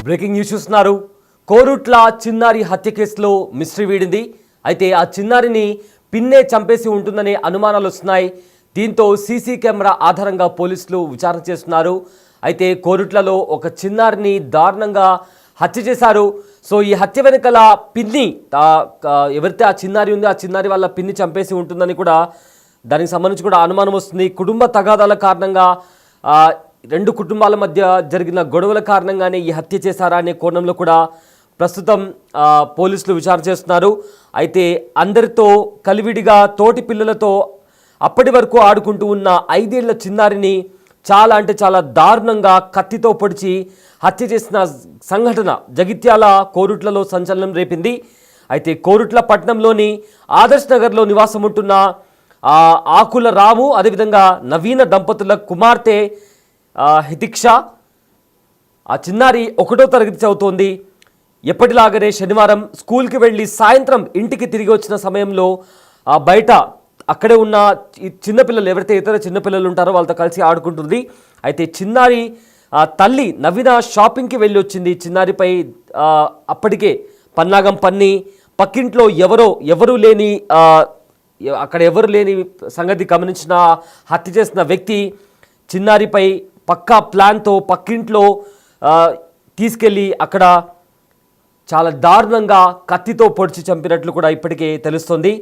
Breaking news చూస్తున్నారు. కోరుట్ల చిన్నారి హత్య కేసులో మిస్టరీ వీడింది. అయితే ఆ చిన్నారిని పిన్నే చంపేసి ఉంటుందనే అనుమానాలు వస్తున్నాయి. దీంతో సీసీ కెమెరా ఆధారంగా పోలీసులు విచారణ చేస్తున్నారు. అయితే కోరుట్లలో ఒక చిన్నారిని దారుణంగా హత్య చేశారు. సో ఈ హత్య వెనుకల పిన్ని ఎవరైతే ఆ చిన్నారి ఉందో ఆ చిన్నారి వాళ్ళ పిన్ని చంపేసి ఉంటుందని కూడా దానికి సంబంధించి కూడా అనుమానం వస్తుంది. కుటుంబ తగాదాల కారణంగా రెండు కుటుంబాల మధ్య జరిగిన గొడవల కారణంగానే ఈ హత్య చేశారా అనే కోణంలో కూడా ప్రస్తుతం పోలీసులు విచారణ చేస్తున్నారు. అయితే అందరితో కలివిడిగా తోటి పిల్లలతో అప్పటి వరకు ఆడుకుంటూ ఉన్న 5 ఏళ్ల చిన్నారిని చాలా అంటే చాలా దారుణంగా కత్తితో పొడిచి హత్య చేసిన సంఘటన జగిత్యాల కోరుట్లలో సంచలనం రేపింది. అయితే కోరుట్ల పట్టణంలోని ఆదర్శ్ నగర్లో నివాసం ఉంటున్న ఆకుల రాము అదేవిధంగా నవీన దంపతుల కుమార్తె హితిక్ష. ఆ చిన్నారి 1వ తరగతి చదువుతోంది. ఎప్పటిలాగానే శనివారం స్కూల్కి వెళ్ళి సాయంత్రం ఇంటికి తిరిగి వచ్చిన సమయంలో బయట అక్కడే ఉన్న చిన్నపిల్లలు ఎవరైతే ఇతర చిన్నపిల్లలు ఉంటారో వాళ్ళతో కలిసి ఆడుకుంటుంది. అయితే చిన్నారి తల్లి నవీన షాపింగ్కి వెళ్ళి వచ్చింది. చిన్నారిపై అప్పటికే పన్నాగం పన్ని పక్కింట్లో ఎవరు లేని అక్కడ ఎవరు లేని సంగతి గమనించిన హత్య చేసిన వ్యక్తి చిన్నారిపై పక్కా ప్లాన్తో పక్కింట్లో తీసుకెళ్ళి అక్కడ చాలా దారుణంగా కత్తితో పొడిచి చంపినట్లు కూడా ఇప్పటికే తెలుస్తుంది.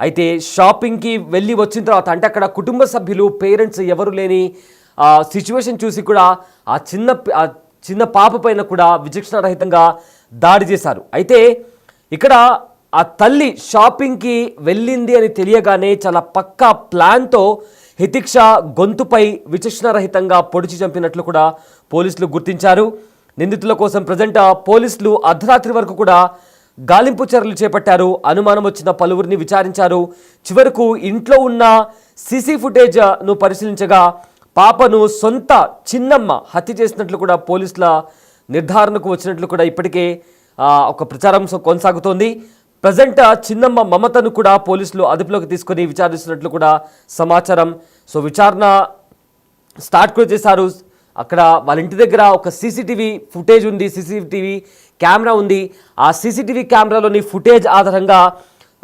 అయితే షాపింగ్కి వెళ్ళి వచ్చిన తర్వాత అంటే అక్కడ కుటుంబ సభ్యులు పేరెంట్స్ ఎవరు లేని సిచ్యువేషన్ చూసి కూడా ఆ చిన్న పాప పైన కూడా విచక్షణారహితంగా దాడి చేశారు. అయితే ఇక్కడ ఆ తల్లి షాపింగ్కి వెళ్ళింది అని తెలియగానే చాలా పక్కా ప్లాన్తో హితిక్ష గొంతుపై విచక్షణారహితంగా పొడిచి చంపినట్లు కూడా పోలీసులు గుర్తించారు. నిందితుల కోసం ప్రజెంట్ పోలీసులు అర్ధరాత్రి వరకు కూడా గాలింపు చర్యలు చేపట్టారు. అనుమానం వచ్చిన పలువురిని విచారించారు. చివరకు ఇంట్లో ఉన్న సీసీ ఫుటేజ్ను పరిశీలించగా పాపను సొంత చిన్నమ్మ హత్య చేసినట్లు కూడా పోలీసుల నిర్ధారణకు వచ్చినట్లు కూడా ఇప్పటికే ఒక ప్రచారం కొనసాగుతోంది. ప్రజెంట్ చిన్నమ్మ మమతను కూడా పోలీసులు అదుపులోకి తీసుకొని విచారిస్తున్నట్లు కూడా సమాచారం. సో విచారణ స్టార్ట్ కూడా చేశారు. అక్కడ వాళ్ళ ఇంటి దగ్గర ఒక సీసీటీవీ ఫుటేజ్ ఉంది, సీసీటీవీ కెమెరా ఉంది. ఆ సీసీటీవీ కెమెరాలోని ఫుటేజ్ ఆధారంగా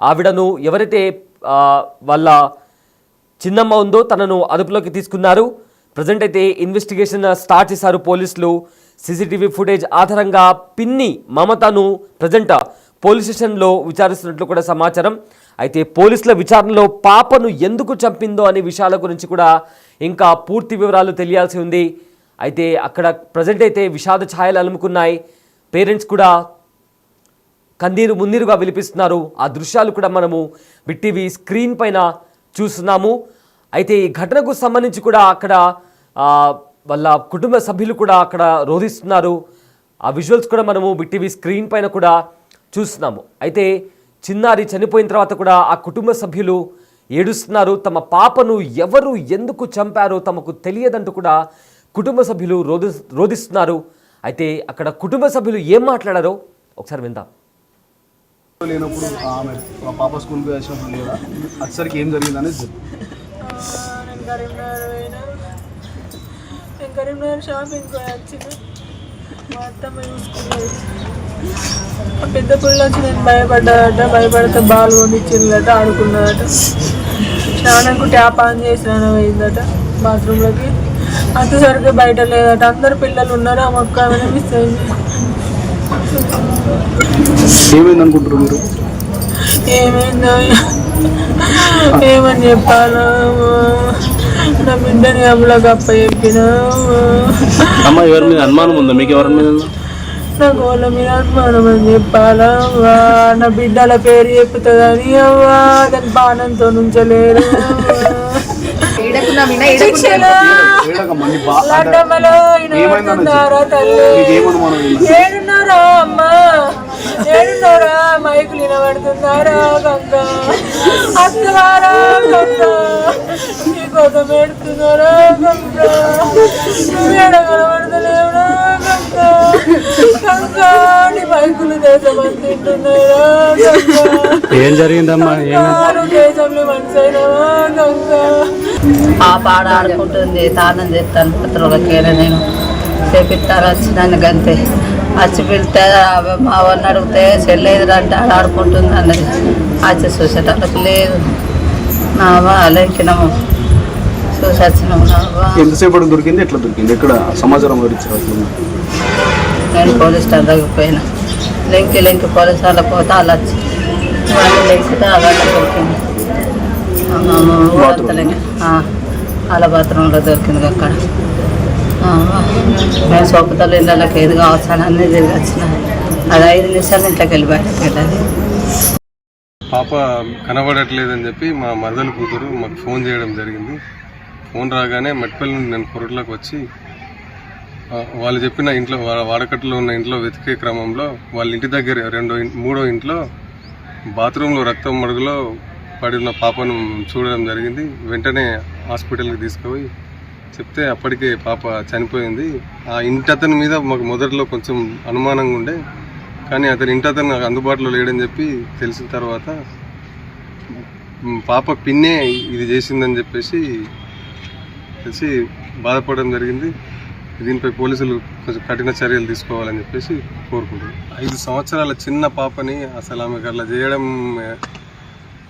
ఆవిడను ఎవరైతే వాళ్ళ చిన్నమ్మ ఉందో తనను అదుపులోకి తీసుకున్నారు. ప్రజెంట్ అయితే ఇన్వెస్టిగేషన్ స్టార్ట్ చేశారు పోలీసులు. సీసీటీవీ ఫుటేజ్ ఆధారంగా పిన్ని మమతను ప్రజెంట్ పోలీస్ స్టేషన్లో విచారిస్తున్నట్లు కూడా సమాచారం. అయితే పోలీసుల విచారణలో పాపను ఎందుకు చంపిందో అనే విషయాల గురించి కూడా ఇంకా పూర్తి వివరాలు తెలియాల్సి ఉంది. అయితే అక్కడ ప్రజెంట్ అయితే విషాద ఛాయలు అలుముకున్నాయి. పేరెంట్స్ కూడా కన్నీరు మున్నీరుగా విలిపిస్తున్నారు. ఆ దృశ్యాలు కూడా మనము బిగ్ టీవీ స్క్రీన్ పైన చూస్తున్నాము. అయితే ఈ ఘటనకు సంబంధించి కూడా అక్కడ వాళ్ళ కుటుంబ సభ్యులు కూడా అక్కడ రోధిస్తున్నారు. ఆ విజువల్స్ కూడా మనము బిగ్ టీవీ స్క్రీన్ పైన కూడా చూస్తున్నాము. అయితే చిన్నారి చనిపోయిన తర్వాత కూడా ఆ కుటుంబ సభ్యులు ఏడుస్తున్నారు. తమ పాపను ఎవరు ఎందుకు చంపారో తమకు తెలియదంటూ కూడా కుటుంబ సభ్యులు రోధిస్తున్నారు. అయితే అక్కడ కుటుంబ సభ్యులు ఏం మాట్లాడారో ఒకసారి విందాం. లేనప్పుడు ఆమె పాప స్కూల్కి వచ్చినప్పుడు లేదా అసలుకి ఏం జరిగింది అనేది కరీంనగర్ షాపింగ్ వచ్చిన మా అత్తమ్మ చూసుకున్నది. పెద్ద పిల్లలు వచ్చి నేను భయపడితే బాల్ కొనిచ్చిందట, ఆడుకున్నదట. స్నానంకు ట్యాప్ ఆన్ చేసి స్నానం అయిందట బాత్రూంలోకి. అంతసరికి బయట లేదట. అందరు పిల్లలు ఉన్నారు. ఆ మొక్క ఏమైనా మిస్ అయింది. ఏమైంది అనుకుంటారు మీరు? ఏమైందో ఏమని చెప్పాలో నా బిడ్డని అమ్ములో గప్ప చెప్పిన. అమ్మ ఎవరి మీద అనుమానం ఉందా మీకు? ఎవరి మీద? నాకు వాళ్ళ మీద అనుమానం అని చెప్పాలా? నా బిడ్డల పేరు చెప్తుందని అవ్వా దాని బాణంతో నుంచలేరు. లడ్డమ్మలో ఏడున్నారా తల్లి? ఏడున్నారా అమ్మ? ఏడున్నారా? మైకులు వినబడుతున్నారా? గంగ అత్తవారా? గంగ నీకోసం ఏడుతున్నారా? గంగ నువ్వు ఏడ కనబడతలేవురా? గంగ గంగ నీ మైకులు దేశమని తింటున్నారా? గంగ ఏం జరిగిందమ్మా? దేశంలో మనిషి అయినావా? గంగ ఆ పాడ ఆడుకుంటుంది. తానం చేస్తాను పత్రులకేనా నేను చేపిస్తారు వచ్చినాను గంతే. వచ్చి పిలితే మా వాళ్ళని అడిగితే చెల్లేదురంటే ఆడుకుంటుంది అన్నది. వచ్చి చూసేటప్పుడు లేదు. నా వాళ్ళకినాము చూసి వచ్చినాము. ఎంతసేపు దొరికింది, ఎట్లా దొరికింది, ఎక్కడ సమాచారం నేను పోలీస్ స్టేషన్ దగ్గర పోయినా. లింక్ పోలీస్ వాళ్ళ పోతే వాళ్ళు వచ్చి వాళ్ళు లేచితే వాళ్ళ దొరికింది. వాళ్ళ బాత్రూంలో దొరికింది అక్కడ. మేము సొప్పుతలు ఇళ్ళకి ఏది కావచ్చాను అన్నీ తిరిగి వచ్చిన. అది 5 నిమిషాలు ఇంట్లోకి వెళ్ళి బయటకు వెళ్ళాలి. పాప కనబడట్లేదని చెప్పి మా మరదల కూతురు మాకు ఫోన్ చేయడం జరిగింది. ఫోన్ రాగానే మెట్పల్లి నుండి నేను కొరట్లోకి వచ్చి వాళ్ళు చెప్పిన ఇంట్లో వాడకట్టులో ఉన్న ఇంట్లో వెతికే క్రమంలో వాళ్ళ ఇంటి దగ్గర మూడో ఇంట్లో బాత్రూంలో రక్తం మడుగులో పడిన పాపను చూడడం జరిగింది. వెంటనే హాస్పిటల్కి తీసుకుపోయి చెప్తే అప్పటికే పాప చనిపోయింది. ఆ ఇంటి అతని మీద మాకు మొదట్లో కొంచెం అనుమానంగా ఉండే, కానీ అతని ఇంటి అతను నాకు అందుబాటులో లేడని చెప్పి తెలిసిన తర్వాత పాప పిన్నే ఇది చేసిందని చెప్పేసి తెలిసి బాధపడడం జరిగింది. దీనిపై పోలీసులు కొంచెం కఠిన చర్యలు తీసుకోవాలని చెప్పేసి కోరుకుంటున్నాను. 5 సంవత్సరాల చిన్న పాపని అసలు ఆమెకు అట్లా చేయడం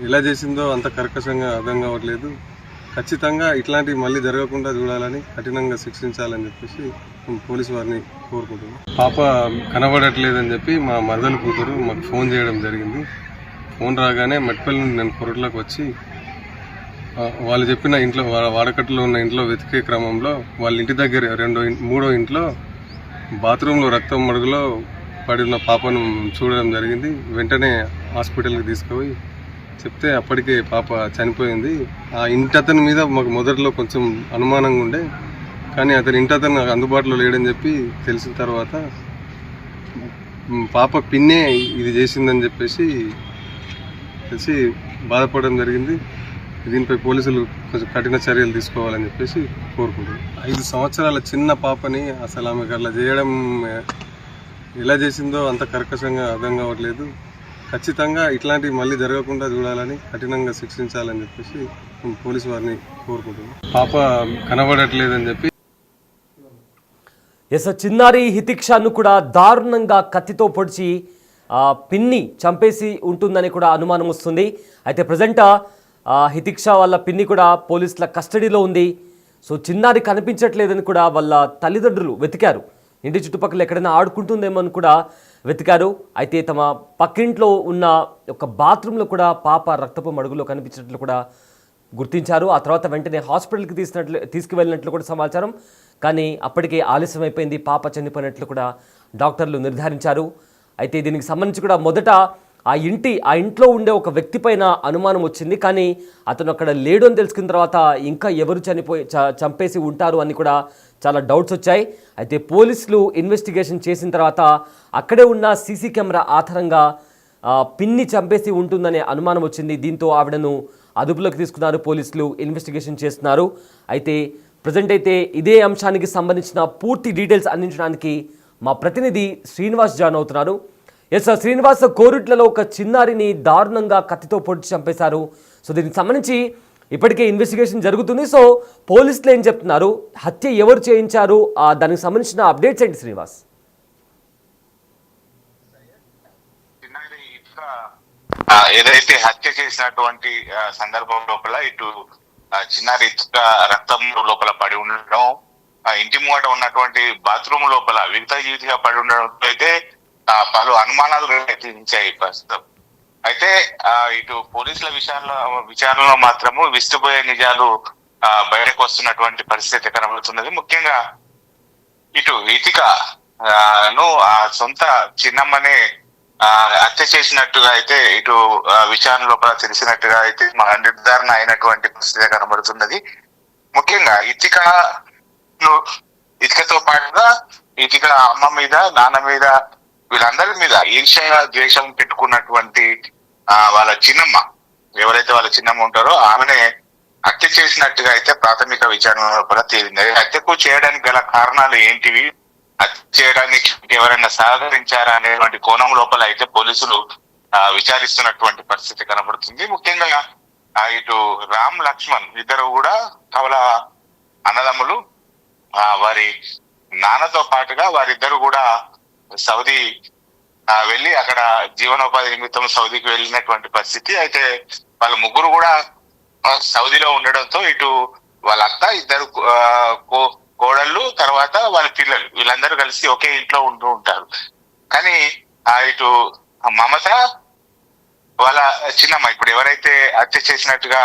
ఎలా చేసిందో అంత కర్కశంగా అర్థం కావట్లేదు. ఖచ్చితంగా ఇట్లాంటివి మళ్ళీ జరగకుండా చూడాలని, కఠినంగా శిక్షించాలని చెప్పేసి పోలీసు వారిని కోరుకుంటున్నాం. పాప కనబడట్లేదని చెప్పి మా మరదల కూతురు మాకు ఫోన్ చేయడం జరిగింది. ఫోన్ రాగానే మెట్పల్లి నుండి నేను కొరట్లోకి వచ్చి వాళ్ళు చెప్పిన ఇంట్లో వాడకట్టులో ఉన్న ఇంట్లో వెతికే క్రమంలో వాళ్ళ ఇంటి దగ్గర మూడో ఇంట్లో బాత్రూంలో రక్తం మడుగులో పడిన పాపను చూడడం జరిగింది. వెంటనే హాస్పిటల్కి తీసుకుపోయి చెప్తే అప్పటికే పాప చనిపోయింది. ఆ ఇంటి అతని మీద మాకు మొదట్లో కొంచెం అనుమానంగా ఉండే, కానీ అతని ఇంటి అతను నాకు అందుబాటులో లేడని చెప్పి తెలిసిన తర్వాత పాప పిన్నే ఇది చేసిందని చెప్పేసి తెలిసి బాధపడడం జరిగింది. దీనిపై పోలీసులు కొంచెం కఠిన చర్యలు తీసుకోవాలని చెప్పేసి కోరుకుంటున్నాను. 5 సంవత్సరాల చిన్న పాపని అసలు ఆమెకు అట్లా చేయడం ఎలా చేసిందో అంత కర్కశంగా అర్థం కావట్లేదు. ఖచ్చితంగా ఇట్లాంటివి మళ్ళీ జరగకుండా చూడాలని, కఠినంగా శిక్షించాలని చెప్పేసి పోలీసు వారిని కోరుకుంటున్నాను. పాప కనబడట్లేదని చెప్పి చిన్నారి హితిక్షను కూడా దారుణంగా కత్తితో పొడిచి పిన్ని చంపేసి ఉంటుందని కూడా అనుమానం వస్తుంది. అయితే ప్రజెంట్ హితిక్ష వాళ్ళ పిన్ని కూడా పోలీసుల కస్టడీలో ఉంది. సో చిన్నారి కనిపించట్లేదని కూడా వాళ్ళ తల్లిదండ్రులు వెతికారు. ఇంటి చుట్టుపక్కల ఎక్కడైనా ఆడుకుంటుందేమో అని కూడా వెతికారు. అయితే తమ పక్కింట్లో ఉన్న ఒక బాత్రూంలో కూడా పాప రక్తపు మడుగులో కనిపించినట్లు కూడా గుర్తించారు. ఆ తర్వాత వెంటనే హాస్పిటల్కి తీసుకువెళ్ళినట్లు కూడా సమాచారం. కానీ అప్పటికే ఆలస్యం అయిపోయింది, పాప చనిపోయినట్లు కూడా డాక్టర్లు నిర్ధారించారు. అయితే దీనికి సంబంధించి కూడా మొదట ఆ ఇంట్లో ఉండే ఒక వ్యక్తి పైన అనుమానం వచ్చింది. కానీ అతను అక్కడ లేడు అని తెలుసుకున్న తర్వాత ఇంకా ఎవరు చంపేసి ఉంటారు అని కూడా చాలా డౌట్స్ వచ్చాయి. అయితే పోలీసులు ఇన్వెస్టిగేషన్ చేసిన తర్వాత అక్కడే ఉన్న సీసీ కెమెరా ఆధారంగా పిన్ని చంపేసి ఉంటుందనే అనుమానం వచ్చింది. దీంతో ఆవిడను అదుపులోకి తీసుకున్నారు, పోలీసులు ఇన్వెస్టిగేషన్ చేస్తున్నారు. అయితే ప్రజెంట్ అయితే ఇదే అంశానికి సంబంధించిన పూర్తి డీటెయిల్స్ అందించడానికి మా ప్రతినిధి శ్రీనివాస్ జాయిన్ అవుతున్నారు. సార్ శ్రీనివాస్, కోరుట్లలో ఒక చిన్నారిని దారుణంగా కత్తితో పొడిచి చంపేశారు. సో దీనికి సంబంధించి ఇప్పటికే ఇన్వెస్టిగేషన్ జరుగుతుంది. సో పోలీసులు ఏం చెప్తున్నారు, హత్య ఎవరు చేయించారు, దానికి సంబంధించిన అప్డేట్స్ ఏంటి శ్రీనివాస్? ఏదైతే హత్య చేసినటువంటి సందర్భం లోపల ఇటు చిన్నారి ఇటుక రక్తం లోపల పడి ఉండడం, ఇంటి ముంగట ఉన్నటువంటి బాత్రూమ్ లోపల విగత జీవితంగా పడి ఉండడంతో అయితే పలు అనుమానాలు రేకెత్తించాయి ప్రస్తుతం. అయితే ఇటు పోలీసుల విచారణలో మాత్రము విస్తుపోయే నిజాలు బయటకు వస్తున్నటువంటి పరిస్థితి కనబడుతున్నది. ముఖ్యంగా ఇటు ఇతికను ఆ సొంత చిన్నమ్మనే హత్య చేసినట్టుగా అయితే ఇటు విచారణ లోపల తెలిసినట్టుగా అయితే నిర్ధారణ అయినటువంటి పరిస్థితి కనబడుతున్నది. ముఖ్యంగా ఇతికతో పాటుగా ఇతిక అమ్మ మీద, నాన్న మీద, వీళ్ళందరి మీద ఈర్ష్య ద్వేషం పెట్టుకున్నటువంటి వాళ్ళ చిన్నమ్మ, ఎవరైతే వాళ్ళ చిన్నమ్మ ఉంటారో ఆమెనే హత్య చేసినట్టుగా అయితే ప్రాథమిక విచారణ లోపల తేలింది. హత్యకు చేయడానికి గల కారణాలు ఏంటివి, హత్య చేయడానికి ఎవరైనా సహకరించారా అనేటువంటి కోణం లోపల అయితే పోలీసులు విచారిస్తున్నటువంటి పరిస్థితి కనబడుతుంది. ముఖ్యంగా ఇటు రామ్ లక్ష్మణ్ ఇద్దరు కూడా కవల అన్నదమ్ములు. వారి నాన్నతో పాటుగా వారిద్దరు కూడా సౌదీ వెళ్ళి అక్కడ జీవనోపాధి నిమిత్తం సౌదీకి వెళ్ళినటువంటి పరిస్థితి. అయితే వాళ్ళ ముగ్గురు కూడా సౌదీలో ఉండడంతో ఇటు వాళ్ళ అత్త, ఇద్దరు కోడళ్ళు, తర్వాత వాళ్ళ పిల్లలు, వీళ్ళందరూ కలిసి ఒకే ఇంట్లో ఉంటూ ఉంటారు. కానీ ఇటు మమత వాళ్ళ చిన్నమ్మ, ఇప్పుడు ఎవరైతే హత్య చేసినట్టుగా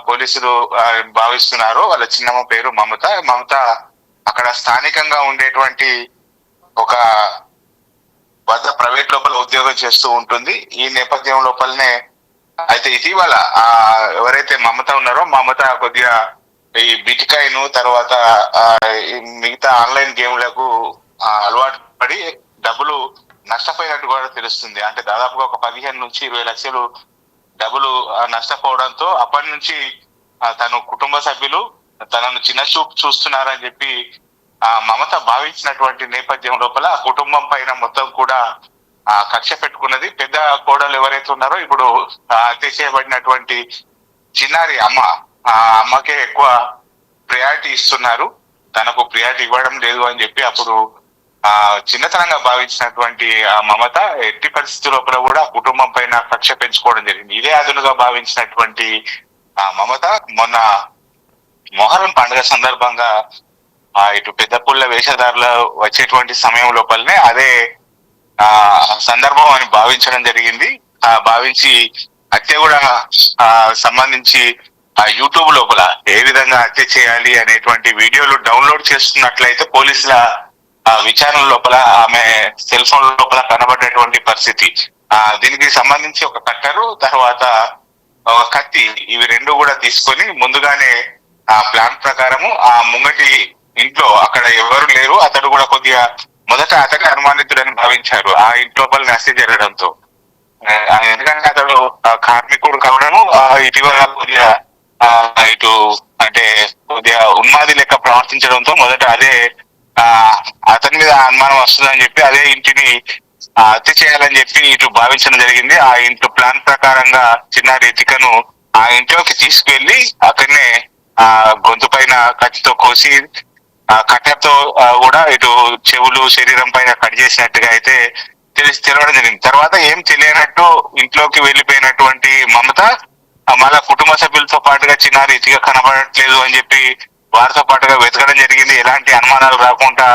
పోలీసులు భావిస్తున్నారో వాళ్ళ చిన్నమ్మ పేరు మమత. మమత అక్కడ స్థానికంగా ఉండేటువంటి ఒక వద్ద ప్రైవేట్ లోపల ఉద్యోగం చేస్తూ ఉంటుంది. ఈ నేపథ్యం లోపలనే అయితే ఇటీవల ఎవరైతే మమత ఉన్నారో మమత కొద్దిగా ఈ బిటికాయిన్ తర్వాత మిగతా ఆన్లైన్ గేమ్లకు అలవాటు పడి డబ్బులు నష్టపోయినట్టు కూడా తెలుస్తుంది. అంటే దాదాపుగా ఒక 15 నుంచి 20 లక్షలు డబ్బులు నష్టపోవడంతో అప్పటి నుంచి తను కుటుంబ సభ్యులు తనను చిన్న చూపు చూస్తున్నారని చెప్పి మమత భావించినటువంటి నేపథ్యం లోపల కుటుంబం పైన మొత్తం కూడా కక్ష పెట్టుకున్నది. పెద్ద కోడలు ఎవరైతే ఉన్నారో ఇప్పుడు హత్య చేయబడినటువంటి చిన్నారి అమ్మ, ఆ అమ్మకే ఎక్కువ ప్రియారిటీ ఇస్తున్నారు, తనకు ప్రియారిటీ ఇవ్వడం లేదు అని చెప్పి అప్పుడు చిన్నతనంగా భావించినటువంటి ఆ మమత ఎట్టి పరిస్థితి లోపల కూడా కుటుంబం పైన కక్ష పెంచుకోవడం జరిగింది. ఇదే అదునుగా భావించినటువంటి మమత మొన్న మొహరం పండుగ సందర్భంగా ఇటు పెద్ద పుల్ల వేషధారులు వచ్చేటువంటి సమయం లోపలనే అదే సందర్భం అని భావించడం జరిగింది. భావించి హత్య కూడా సంబంధించి యూట్యూబ్ లోపల ఏ విధంగా హత్య చేయాలి అనేటువంటి వీడియోలు డౌన్లోడ్ చేస్తున్నట్లయితే పోలీసుల విచారణ లోపల ఆమె సెల్ ఫోన్ లోపల కనబడేటువంటి పరిస్థితి. దీనికి సంబంధించి ఒక కట్టరు, తర్వాత ఒక కత్తి, ఇవి రెండు కూడా తీసుకొని ముందుగానే ఆ ప్లాన్ ప్రకారము ఆ ముంగటి ఇంట్లో అక్కడ ఎవరు లేరు, అతడు కూడా కొద్దిగా మొదట అతని అనుమానితుడని భావించారు ఆ ఇంట్లోపల హత్య జరగడంతో. ఎందుకంటే అతడు కార్మికుడు కావడము ఇటీవల కొద్దిగా ఇటు అంటే కొద్దిగా ఉన్మాది లెక్క ప్రవర్తించడంతో మొదట అదే అతని మీద అనుమానం వస్తుందని చెప్పి అదే ఇంటిని హత్య చేయాలని చెప్పి ఇటు భావించడం జరిగింది. ఆ ఇంట్లో ప్లాన్ ప్రకారంగా చిన్నారి రితికను ఆ ఇంట్లోకి తీసుకువెళ్లి అక్కడనే గొంతు పైన కత్తితో కోసి కట్టెతో కూడా ఇటు చెవులు శరీరం పైన కట్ చేసినట్టుగా అయితే తెలవడం జరిగింది. తర్వాత ఏం తెలియనట్టు ఇంట్లోకి వెళ్ళిపోయినటువంటి మమత మళ్ళా కుటుంబ సభ్యులతో పాటుగా చిన్నారి రితిక కనబడట్లేదు అని చెప్పి వారితో పాటుగా వెతకడం జరిగింది. ఎలాంటి అనుమానాలు రాకుండా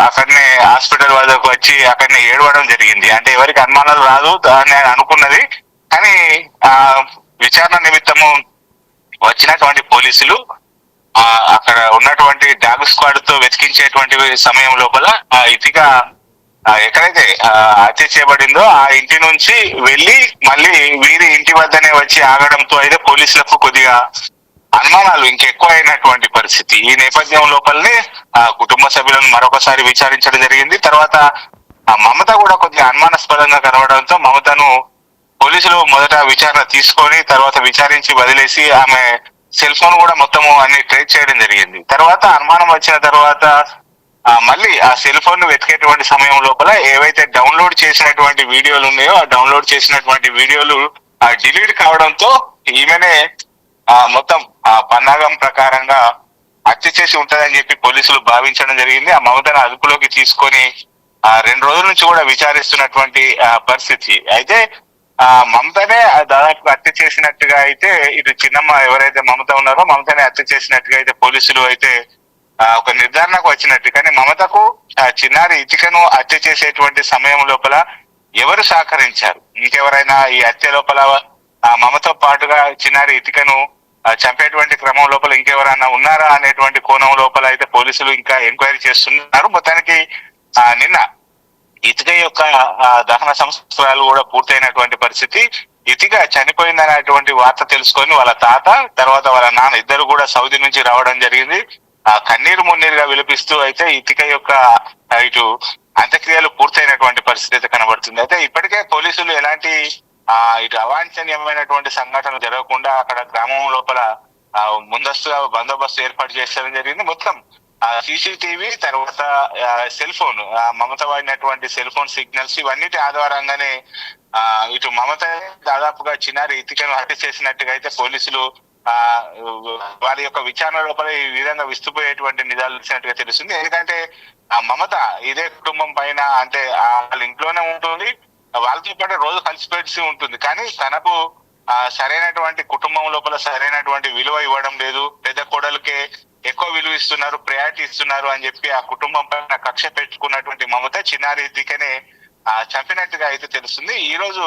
అక్కడనే హాస్పిటల్ వద్దకు వచ్చి అక్కడనే ఏడవడం జరిగింది. అంటే ఎవరికి అనుమానాలు రాదు అని అనుకున్నది. కానీ విచారణ నిమిత్తము వచ్చినటువంటి పోలీసులు అక్కడ ఉన్నటువంటి డాగ్ స్క్వాడ్ తో వెతికించేటువంటి సమయం లోపల రితిక ఎక్కడైతే హత్య చేయబడిందో ఆ ఇంటి నుంచి వెళ్లి మళ్ళీ వీరి ఇంటి వద్దనే వచ్చి ఆగడంతో అయితే పోలీసులకు కొద్దిగా అనుమానాలు ఇంకెక్కువ అయినటువంటి పరిస్థితి. ఈ నేపథ్యం లోపలనే కుటుంబ సభ్యులను మరొకసారి విచారించడం జరిగింది. తర్వాత మమత కూడా కొద్దిగా అనుమానాస్పదంగా కనబడంతో మమతను పోలీసులు మొదట విచారణ తీసుకొని తర్వాత విచారించి వదిలేసి ఆమె సెల్ ఫోన్ కూడా మొత్తము అన్ని ట్రేస్ చేయడం జరిగింది. తర్వాత అనుమానం వచ్చిన తర్వాత మళ్ళీ ఆ సెల్ ఫోన్ ను వెతికేటువంటి సమయం లోపల ఏవైతే డౌన్లోడ్ చేసినటువంటి వీడియోలు ఉన్నాయో ఆ డౌన్లోడ్ చేసినటువంటి వీడియోలు డిలీట్ కావడంతో ఈమెనే మొత్తం పన్నాగం ప్రకారంగా హత్య చేసి ఉంటదని చెప్పి పోలీసులు భావించడం జరిగింది. ఆ మమతను అదుపులోకి తీసుకొని 2 రోజుల నుంచి కూడా విచారిస్తున్నటువంటి పరిస్థితి. అయితే మమతనే దాదాపు హత్య చేసినట్టుగా అయితే ఇటు చిన్నమ్మ ఎవరైతే మమత ఉన్నారో మమతనే హత్య చేసినట్టుగా అయితే పోలీసులు అయితే ఒక నిర్ధారణకు వచ్చినట్టు. కానీ మమతకు చిన్నారి రితికను హత్య చేసేటువంటి సమయం లోపల ఎవరు సహకరించారు, ఇంకెవరైనా ఈ హత్య లోపల మమతో పాటుగా చిన్నారి రితికను చంపేటువంటి క్రమం లోపల ఇంకెవరైనా ఉన్నారా అనేటువంటి కోణం లోపల అయితే పోలీసులు ఇంకా ఎంక్వైరీ చేస్తున్నారు. మొత్తానికి నిన్న రితిక యొక్క దహన సంస్కారాలు కూడా పూర్తయినటువంటి పరిస్థితి. రితిక చనిపోయిందనేటువంటి వార్త తెలుసుకొని వాళ్ళ తాత తర్వాత వాళ్ళ నాన్న ఇద్దరు కూడా సౌదీ నుంచి రావడం జరిగింది. కన్నీరు మున్నీరుగా విలపిస్తూ అయితే రితిక యొక్క ఇటు అంత్యక్రియలు పూర్తయినటువంటి పరిస్థితి అయితే కనబడుతుంది. అయితే ఇప్పటికే పోలీసులు ఎలాంటి ఇటు అవాంఛనీయమైనటువంటి సంఘటనలు జరగకుండా అక్కడ గ్రామం లోపల ముందస్తుగా బందోబస్తు ఏర్పాటు చేయడం జరిగింది. మొత్తం సీసీటీవీ తర్వాత సెల్ ఫోన్ మమత వాడినటువంటి సెల్ ఫోన్ సిగ్నల్స్ ఇవన్నిటి ఆధారంగానే ఇటు మమత దాదాపుగా చిన్నారి రితికను హత్య చేసినట్టుగా అయితే పోలీసులు వారి యొక్క విచారణ లోపల ఈ విధంగా విస్తుపోయేటువంటి నిజాలు వచ్చినట్టుగా తెలుస్తుంది. ఎందుకంటే ఆ మమత ఇదే కుటుంబం పైన అంటే వాళ్ళ ఇంట్లోనే ఉంటుంది, వాళ్ళతో పాటు రోజు కలిసిపెట్టి ఉంటుంది. కానీ తనకు సరైనటువంటి కుటుంబం లోపల సరైనటువంటి విలువ ఇవ్వడం లేదు, పెద్ద కోడలకే ఎక్కువ విలువ ఇస్తున్నారు, ప్రయారిటీ ఇస్తున్నారు అని చెప్పి ఆ కుటుంబం పైన కక్ష పెట్టుకున్నటువంటి మమత చిన్నారి దిక్కనే చంపినట్టుగా అయితే తెలుస్తుంది. ఈ రోజు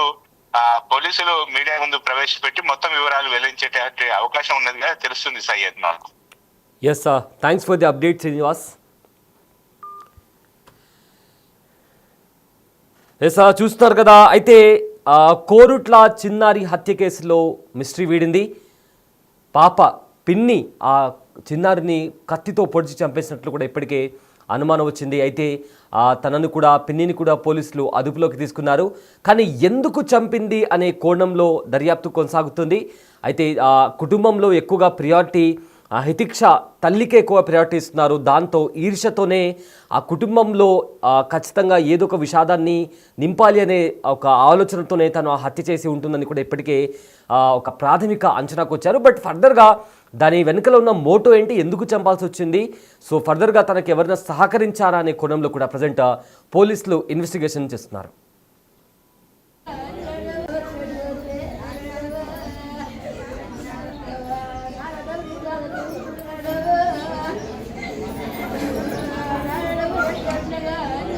పోలీసులు మీడియా ముందు ప్రవేశపెట్టి మొత్తం వివరాలు వెల్లడించే అవకాశం ఉన్నదిగా తెలుస్తుంది సయ్యద్ నాకు. Yes sir, thanks for the update Srinivas. Yes sir, చూస్తున్నారు కదా, అయితే కోరుట్ల చిన్నారి హత్య కేసులో మిస్టరీ వీడింది. పాప పిన్ని ఆ చిన్నారిని కత్తితో పొడిచి చంపేసినట్లు కూడా ఇప్పటికే అనుమానం వచ్చింది. అయితే తనను కూడా పిన్నిని కూడా పోలీసులు అదుపులోకి తీసుకున్నారు. కానీ ఎందుకు చంపింది అనే కోణంలో దర్యాప్తు కొనసాగుతుంది. అయితే కుటుంబంలో ఎక్కువగా ప్రియారిటీ హితిక్ష తల్లికే ఎక్కువ ప్రయారిటీ ఇస్తున్నారు. దాంతో ఈర్ష్యతోనే ఆ కుటుంబంలో ఖచ్చితంగా ఏదో ఒక విషాదాన్ని నింపాలి అనే ఒక ఆలోచనతోనే తను హత్య చేసి ఉంటుందని కూడా ఇప్పటికే ఒక ప్రాథమిక అంచనాకు వచ్చారు. బట్ ఫర్దర్గా దాని వెనుకలో ఉన్న మోటో ఏంటి, ఎందుకు చంపాల్సి వచ్చింది, సో ఫర్దర్గా తనకి ఎవరైనా సహకరించారా అనే కోణంలో కూడా ప్రజెంట్ పోలీసులు ఇన్వెస్టిగేషన్ చేస్తున్నారు.